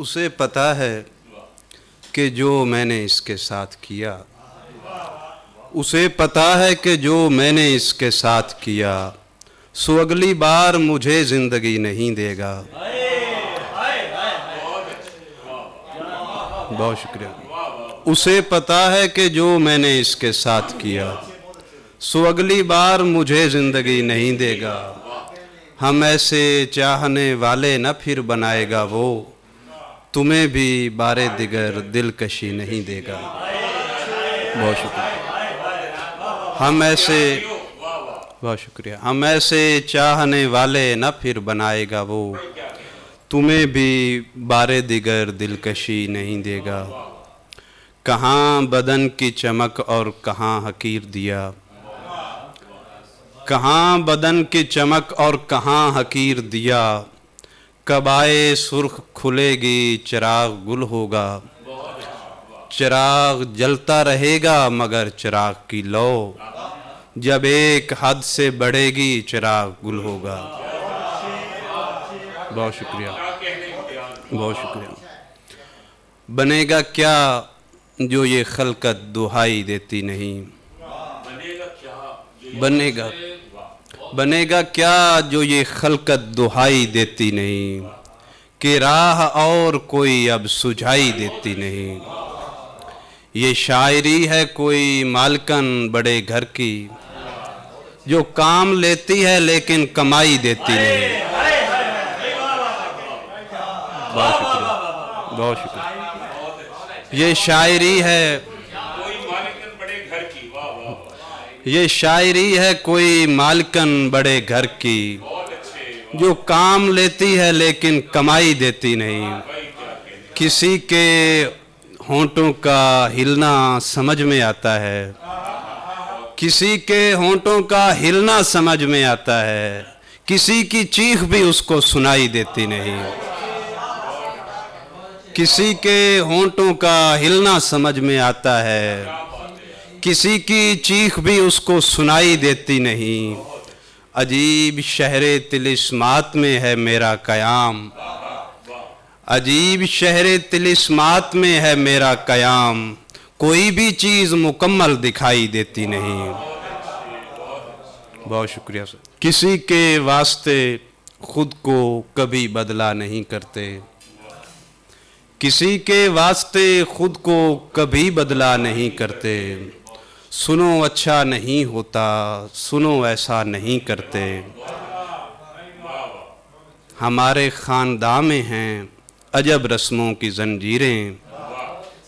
उसे पता है कि जो मैंने इसके साथ किया, उसे पता है कि जो मैंने इसके साथ किया, सो अगली बार मुझे ज़िंदगी नहीं देगा। बहुत शुक्रिया। उसे पता है कि जो मैंने इसके साथ किया, सो अगली बार मुझे ज़िंदगी नहीं देगा। हम ऐसे चाहने वाले न फिर बनाएगा वो, तुम्हें भी बारे दिगर दिलकशी नहीं देगा। बहुत शुक्रिया। बहुत शुक्रिया। हम ऐसे चाहने वाले न फिर बनाएगा वो, तुम्हें भी बारे दिगर दिलकशी नहीं देगा। कहाँ बदन की चमक और कहाँ हकीर दिया, कहाँ बदन की चमक और कहाँ हकीर दिया। कब आए सुर्ख खुलेगी चिराग गुल होगा, चिराग जलता रहेगा मगर चिराग की लौ, जब एक हद से बढ़ेगी चिराग गुल होगा। बहुत शुक्रिया। बहुत शुक्रिया। बनेगा क्या जो ये खलकत दुहाई देती नहीं, बनेगा क्या जो ये खलकत दुहाई देती नहीं, कि राह और कोई अब सुझाई देती नहीं। ये शायरी है कोई मालकन बड़े घर की, जो काम लेती है लेकिन कमाई देती नहीं। बहुत शुक्रिया। बहुत शुक्रिया। ये शायरी है, ये शायरी है कोई मालकन बड़े घर की, जो काम लेती है लेकिन कमाई देती नहीं। किसी के होंठों का हिलना समझ में आता है, किसी के होंठों का हिलना समझ में आता है, किसी की चीख भी उसको सुनाई देती नहीं। किसी के होंठों का हिलना समझ में आता है, किसी की चीख भी उसको सुनाई देती नहीं। अजीब शहरे तिलिस्मात में है मेरा कयाम, अजीब शहरे तिलिस्मात में है मेरा कयाम, कोई भी चीज़ मुकम्मल दिखाई देती नहीं। बहुत शुक्रिया सर। किसी के वास्ते खुद को कभी बदला नहीं करते, किसी के वास्ते खुद को कभी बदला नहीं करते। सुनो अच्छा नहीं होता, सुनो ऐसा नहीं करते। हमारे ख़ानदान में हैं अजब रस्मों की जंजीरें,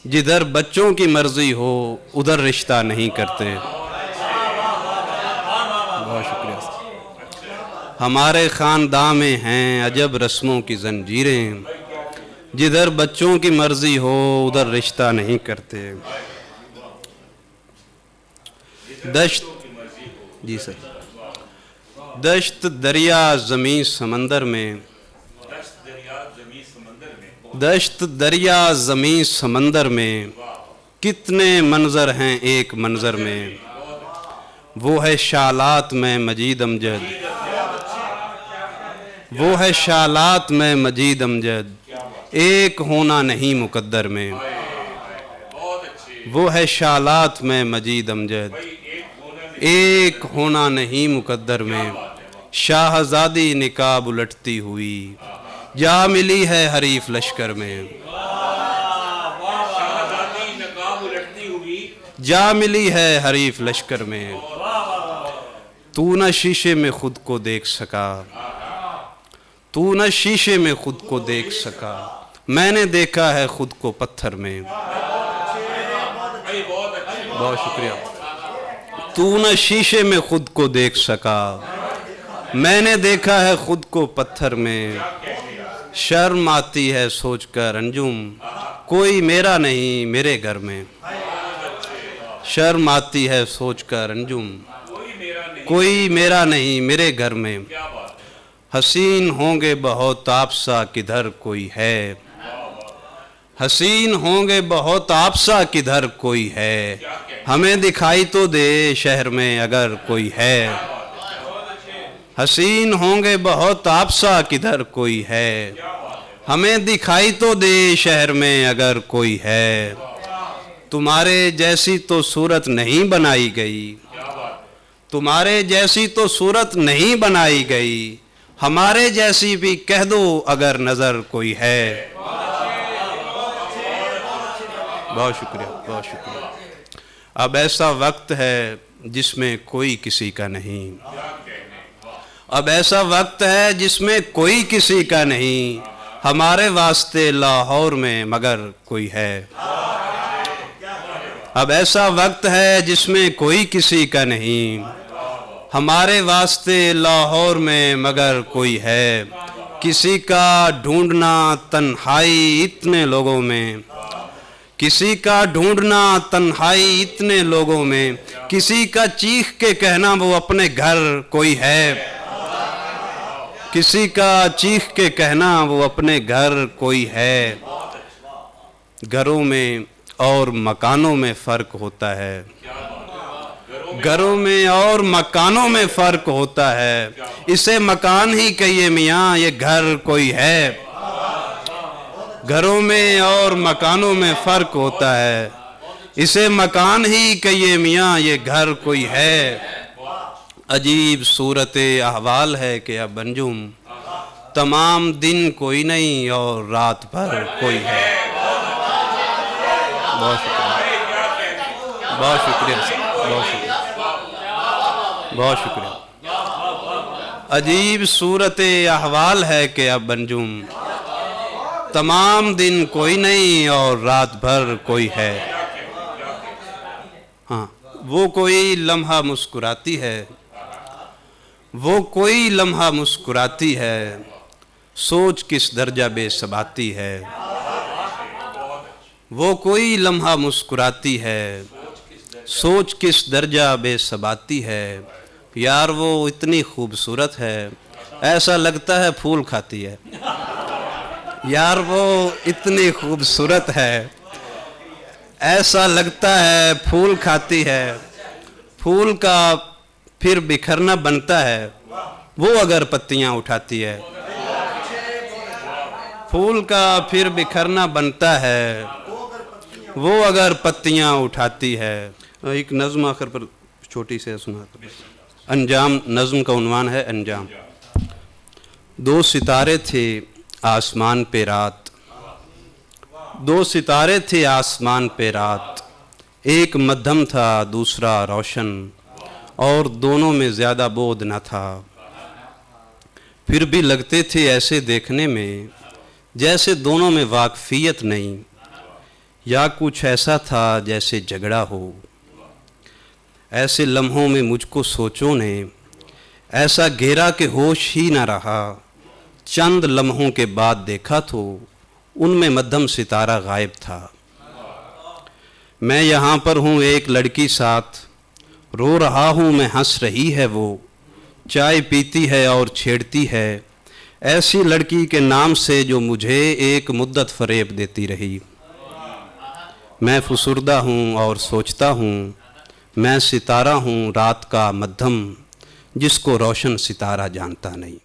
जिधर बच्चों की मर्ज़ी हो उधर रिश्ता नहीं करते। बहुत शुक्रिया। हमारे ख़ानदान में हैं अजब रस्मों की जंजीरें, जिधर बच्चों की मर्ज़ी हो उधर रिश्ता नहीं करते। दश्त, जी सर, दश्त दरिया ज़मीं समंदर में, दश्त दरिया ज़मीं समंदर में, कितने मंज़र हैं एक मंज़र में। वो है शालात में मजीद अमजद, वो है शालात में मजीद अमजद, एक होना नहीं मुकद्दर में। वो है शालात में मजीद अमजद, एक होना नहीं मुकद्दर में। शाहज़ादी निकाब उलटती हुई जा मिली है हरीफ लश्कर में, जा मिली है हरीफ लश्कर में। तू न शीशे में खुद को देख सका, तू न शीशे में खुद को देख सका, मैंने देखा है खुद को पत्थर में। बहुत शुक्रिया। तू न शीशे में खुद को देख सका, मैंने देखा है खुद को पत्थर में। शर्म आती है सोचकर अंजुम, कोई मेरा नहीं मेरे घर में। शर्म आती है सोचकर अंजुम, कोई मेरा नहीं मेरे घर में। हसीन होंगे बहुत आपसा किधर कोई है, हसीन होंगे बहुत आपसा किधर कोई है। हमें दिखाई तो दे शहर में अगर कोई है, हसीन होंगे बहुत आपसा किधर कोई है। हमें दिखाई तो दे शहर में अगर कोई है, तुम्हारे जैसी तो सूरत नहीं बनाई गई, तुम्हारे जैसी तो सूरत नहीं बनाई गई, हमारे जैसी भी कह दो अगर नजर कोई है। बहुत शुक्रिया, बहुत शुक्रिया। अब ऐसा वक्त है जिसमें कोई किसी का नहीं, अब ऐसा वक्त है जिसमें कोई किसी का नहीं, हमारे वास्ते लाहौर में मगर कोई है। अब ऐसा वक्त है जिसमें कोई किसी का नहीं, हमारे वास्ते लाहौर में मगर कोई है। किसी का ढूंढना तन्हाई इतने लोगों में, किसी का ढूंढना तन्हाई इतने लोगों में, किसी का चीख के कहना वो अपने घर कोई है, किसी का चीख के कहना वो अपने घर कोई है। घरों में और मकानों में फर्क होता है, घरों में और मकानों में फर्क होता है, इसे मकान ही कहिए मियाँ ये घर कोई है। घरों में और मकानों में फर्क होता है, इसे मकान ही कहिए मियाँ ये घर कोई है। अजीब सूरत अहवाल है कि अब अंजुम, तमाम दिन कोई नहीं और रात भर कोई है। बहुत शुक्रिया, बहुत शुक्रिया, बहुत शुक्रिया, बहुत शुक्रिया। अजीब सूरत अहवाल है कि अब अंजुम, तमाम दिन कोई नहीं और रात भर कोई है। हाँ, वो कोई लम्हा मुस्कुराती है, वो कोई लम्हा मुस्कुराती है, सोच किस दर्जा बेसबाती है। वो कोई लम्हा मुस्कुराती है, सोच किस दर्जा बेसबाती है। यार वो इतनी खूबसूरत है, ऐसा लगता है फूल खाती है। यार वो इतनी खूबसूरत है, ऐसा लगता है फूल खाती है। फूल का फिर बिखरना बनता है, वो अगर पत्तियां उठाती है। फूल का फिर बिखरना बनता है, वो अगर पत्तियां उठाती है। एक नज़्म आखिर पर छोटी से सुनाता हूं। अंजाम नज़्म का उन्वान है अंजाम। दो सितारे थे आसमान पे रात, दो सितारे थे आसमान पे रात, एक मध्यम था दूसरा रोशन, और दोनों में ज़्यादा बोध न था। फिर भी लगते थे ऐसे देखने में जैसे दोनों में वाकफियत नहीं, या कुछ ऐसा था जैसे झगड़ा हो। ऐसे लम्हों में मुझको सोचों ने ऐसा घेरा कि होश ही न रहा। चंद लम्हों के बाद देखा तो उनमें मध्यम सितारा गायब था। मैं यहाँ पर हूँ एक लड़की साथ, रो रहा हूँ मैं हंस रही है वो, चाय पीती है और छेड़ती है ऐसी लड़की के नाम से जो मुझे एक मुद्दत फरेब देती रही। मैं फुसुर्दा हूँ और सोचता हूँ मैं सितारा हूँ रात का मध्यम, जिसको रोशन सितारा जानता नहीं।